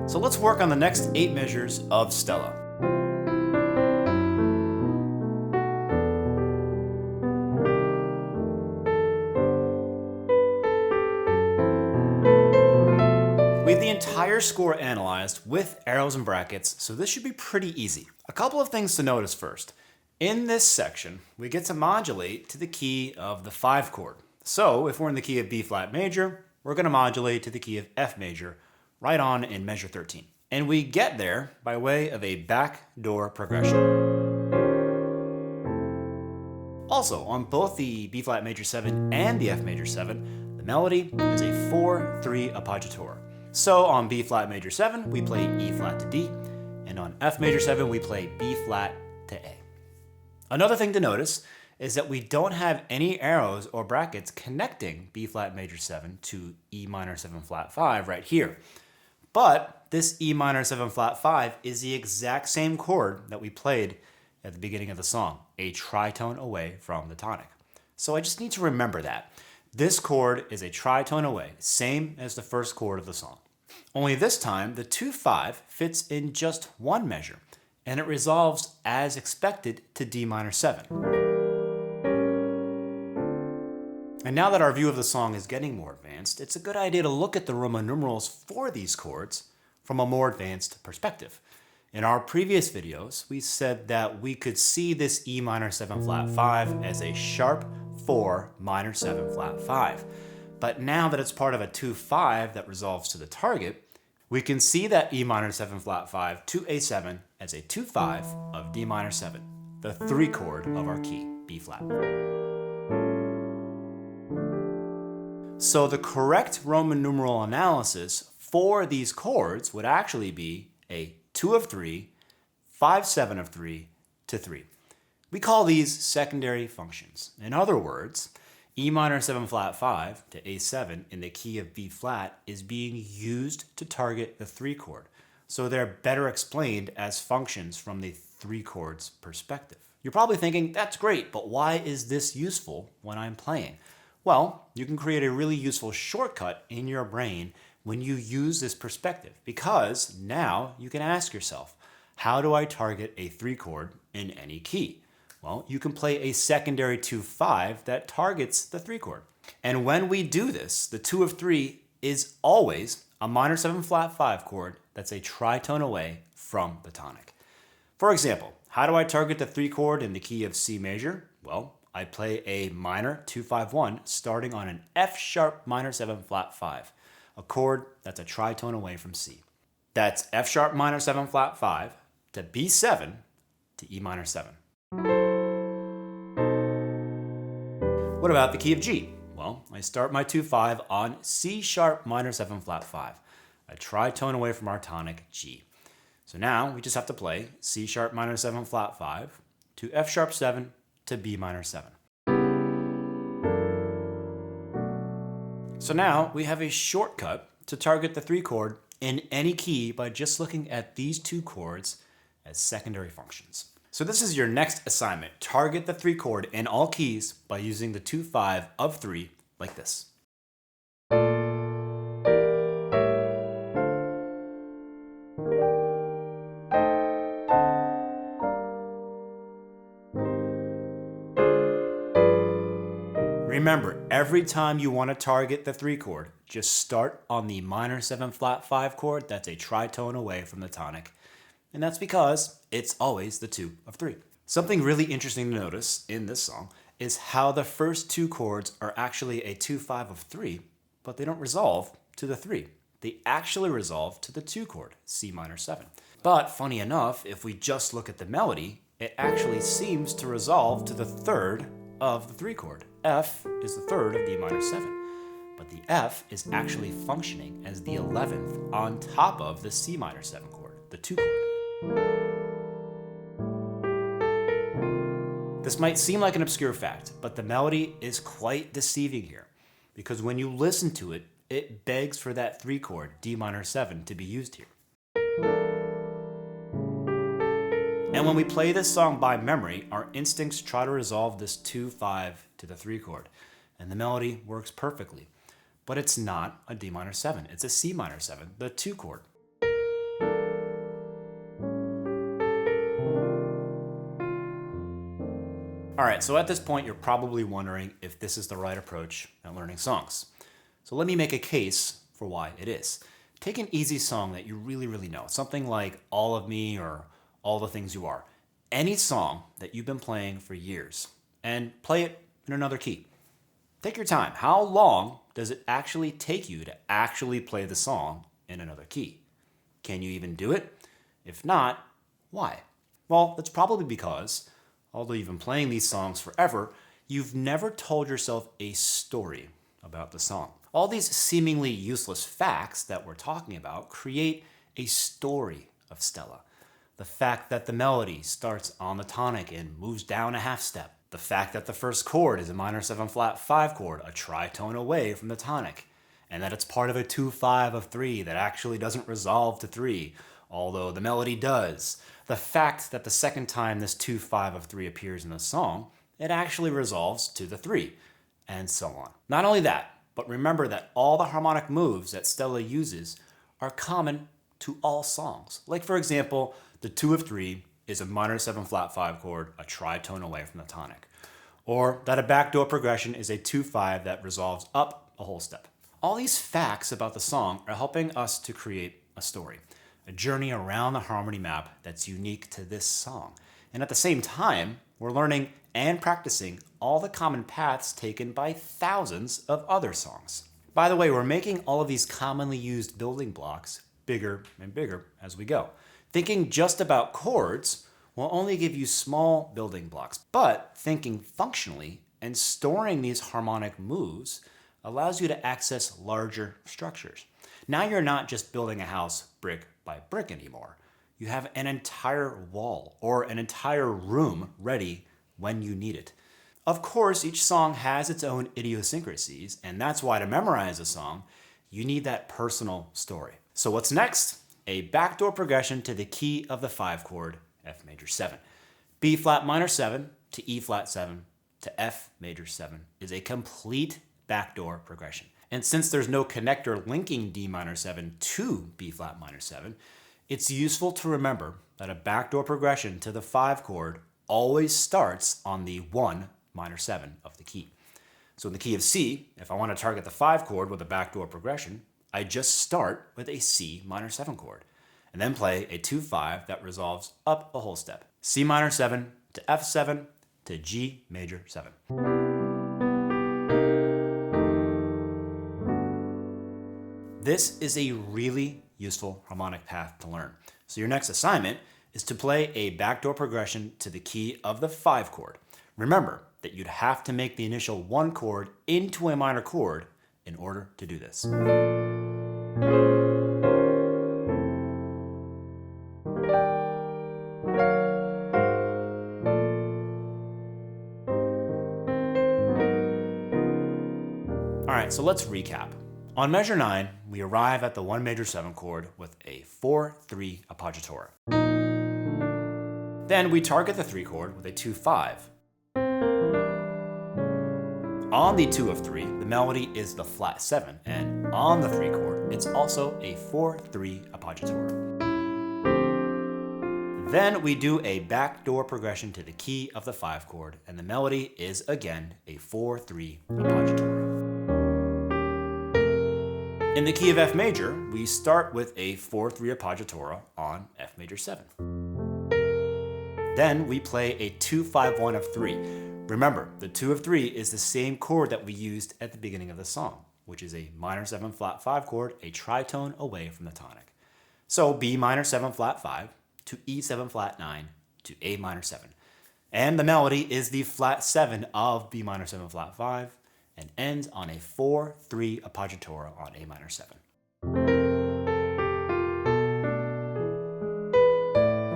So let's work on the next 8 measures of Stella. We have the entire score analyzed with arrows and brackets, so this should be pretty easy. A couple of things to notice first. In this section, we get to modulate to the key of the 5 chord. So if we're in the key of B flat major, we're going to modulate to the key of F major, right on in measure 13. And we get there by way of a backdoor progression. Also, on both the B flat major 7 and the F major 7, the melody is a 4-3 appoggiatura. So on B flat major 7, we play E flat to D, and on F major 7, we play B flat to A. Another thing to notice is that we don't have any arrows or brackets connecting B flat major 7 to E minor 7 flat 5 right here. But this E minor 7 flat 5 is the exact same chord that we played at the beginning of the song, a tritone away from the tonic. So I just need to remember that. This chord is a tritone away, same as the first chord of the song. Only this time, the 2-5 fits in just one measure, and it resolves as expected to D minor 7. And now that our view of the song is getting more advanced, it's a good idea to look at the Roman numerals for these chords from a more advanced perspective. In our previous videos, we said that we could see this E minor 7 flat 5 as a sharp 4 minor 7 flat 5. But now that it's part of a 2-5 that resolves to the target, we can see that E minor 7 flat 5 to A7 as a 2-5 of D minor 7, the 3 chord of our key, B flat. So the correct Roman numeral analysis for these chords would actually be a 2 of 3, 5-7 of 3 to 3. We call these secondary functions. In other words, E minor 7 flat 5 to A7 in the key of B flat is being used to target the 3 chord. So they're better explained as functions from the 3 chords perspective. You're probably thinking, that's great, but why is this useful when I'm playing? Well, you can create a really useful shortcut in your brain when you use this perspective, because now you can ask yourself, how do I target a 3 chord in any key? Well, you can play a secondary 2-5 that targets the 3 chord. And when we do this, the 2 of 3 is always a minor 7 flat 5 chord that's a tritone away from the tonic. For example, how do I target the 3 chord in the key of C major? Well, I play a minor 2-5-1 starting on an F sharp minor 7 flat 5, a chord that's a tritone away from C. That's F sharp minor 7 flat 5 to B7 to E minor 7. What about the key of G? Well, I start my 2-5 on C sharp minor 7 flat 5, a tritone away from our tonic G. So now we just have to play C sharp minor 7 flat 5 to F sharp 7 to B minor 7. So now we have a shortcut to target the 3 chord in any key by just looking at these 2 chords as secondary functions. So this is your next assignment. Target the 3 chord in all keys by using the 2-5 of 3 like this. Remember, every time you want to target the 3 chord, just start on the minor 7 flat 5 chord that's a tritone away from the tonic. And that's because it's always the 2 of 3. Something really interesting to notice in this song is how the first 2 chords are actually a 2-5 of 3, but they don't resolve to the 3. They actually resolve to the 2 chord, C minor 7. But funny enough, if we just look at the melody, it actually seems to resolve to the 3rd of the 3 chord. F is the 3rd of D minor 7. But the F is actually functioning as the 11th on top of the C minor 7 chord, the 2 chord. This might seem like an obscure fact, but the melody is quite deceiving here, because when you listen to it, it begs for that 3 chord, D minor 7, to be used here. And when we play this song by memory, our instincts try to resolve this 2-5 to the 3 chord, and the melody works perfectly. But it's not a D minor 7, it's a C minor 7, the 2 chord. All right, so at this point, you're probably wondering if this is the right approach at learning songs. So let me make a case for why it is. Take an easy song that you really know, something like All of Me or All the Things You Are. Any song that you've been playing for years, and play it in another key. Take your time. How long does it actually take you to actually play the song in another key? Can you even do it? If not, why? Well, it's probably because, although you've been playing these songs forever, you've never told yourself a story about the song. All these seemingly useless facts that we're talking about create a story of Stella. The fact that the melody starts on the tonic and moves down a half step. The fact that the first chord is a minor 7 flat 5 chord, a tritone away from the tonic. And that it's part of a 2-5 of 3 that actually doesn't resolve to 3, although the melody does. The fact that the second time this 2-5 of 3 appears in the song, it actually resolves to the 3, and so on. Not only that, but remember that all the harmonic moves that Stella uses are common to all songs. Like for example, the 2 of 3 is a minor 7 flat 5 chord, a tritone away from the tonic. Or that a backdoor progression is a 2-5 that resolves up a whole step. All these facts about the song are helping us to create a story, a journey around the harmony map that's unique to this song. And at the same time, we're learning and practicing all the common paths taken by thousands of other songs. By the way, we're making all of these commonly used building blocks bigger and bigger as we go. Thinking just about chords will only give you small building blocks, but thinking functionally and storing these harmonic moves allows you to access larger structures. Now you're not just building a house brick by brick anymore. You have an entire wall or an entire room ready when you need it. Of course, each song has its own idiosyncrasies, and that's why to memorize a song, you need that personal story. So what's next? A backdoor progression to the key of the 5 chord, F major 7. B flat minor 7 to E flat 7 to F major 7 is a complete backdoor progression. And since there's no connector linking D minor 7 to B flat minor 7, it's useful to remember that a backdoor progression to the 5 chord always starts on the 1 minor 7 of the key. So in the key of C, if I want to target the 5 chord with a backdoor progression, I just start with a C minor 7 chord, and then play a 2-5 that resolves up a whole step. C minor 7 to F7 to G major 7. This is a really useful harmonic path to learn. So your next assignment is to play a backdoor progression to the key of the 5 chord. Remember that you'd have to make the initial 1 chord into a minor chord in order to do this. All right, so let's recap. On measure 9, we arrive at the 1 major 7 chord with a 4-3 appoggiatura. Then we target the 3 chord with a 2-5. On the 2 of 3, the melody is the flat 7, and on the 3 chord, it's also a 4-3 appoggiatura. Then we do a backdoor progression to the key of the 5 chord, and the melody is again a 4-3 appoggiatura. In the key of F major, we start with a 4-3 appoggiatura on F major 7. Then we play a 2-5-1 of 3. Remember, the 2 of 3 is the same chord that we used at the beginning of the song, which is a minor 7 flat 5 chord, a tritone away from the tonic. So B minor 7 flat 5 to E 7 flat 9 to A minor 7. And the melody is the flat 7 of B minor 7 flat 5 and ends on a 4-3 appoggiatura on A minor 7.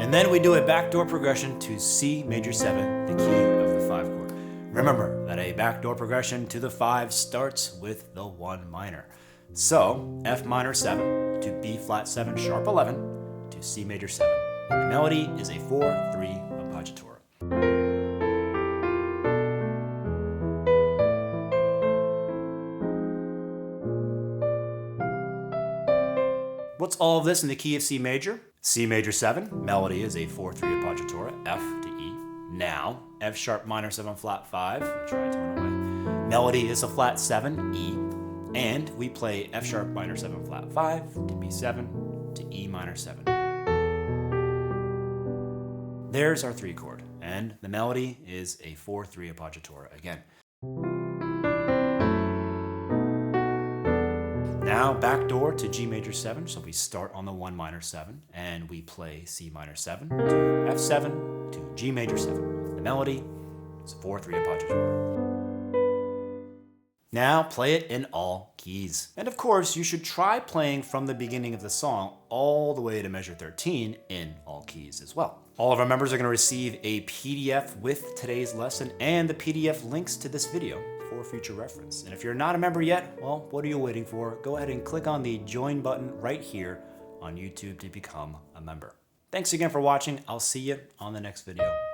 And then we do a backdoor progression to C major 7, the key of the 5 chord. Remember that a backdoor progression to the 5 starts with the 1 minor. So F minor 7 to B flat 7 sharp 11 to C major 7. And the melody is a 4-3 appoggiatura. What's all of this in the key of C major? C major 7, melody is a 4-3 appoggiatura, F to E. Now, F sharp minor 7 flat 5, tritone away. Melody is a flat 7, E, and we play F sharp minor 7 flat 5 to B7 to E minor 7. There's our 3 chord, and the melody is a 4-3 appoggiatura again. Now backdoor to G major 7, so we start on the 1 minor 7, and we play C minor 7 to F7 to G major 7. The melody is a 4-3 appoggiatura. Now play it in all keys. And of course, you should try playing from the beginning of the song all the way to measure 13 in all keys as well. All of our members are going to receive a PDF with today's lesson and the PDF links to this video for future reference. And if you're not a member yet, well, what are you waiting for? Go ahead and click on the join button right here on YouTube to become a member. Thanks again for watching. I'll see you on the next video.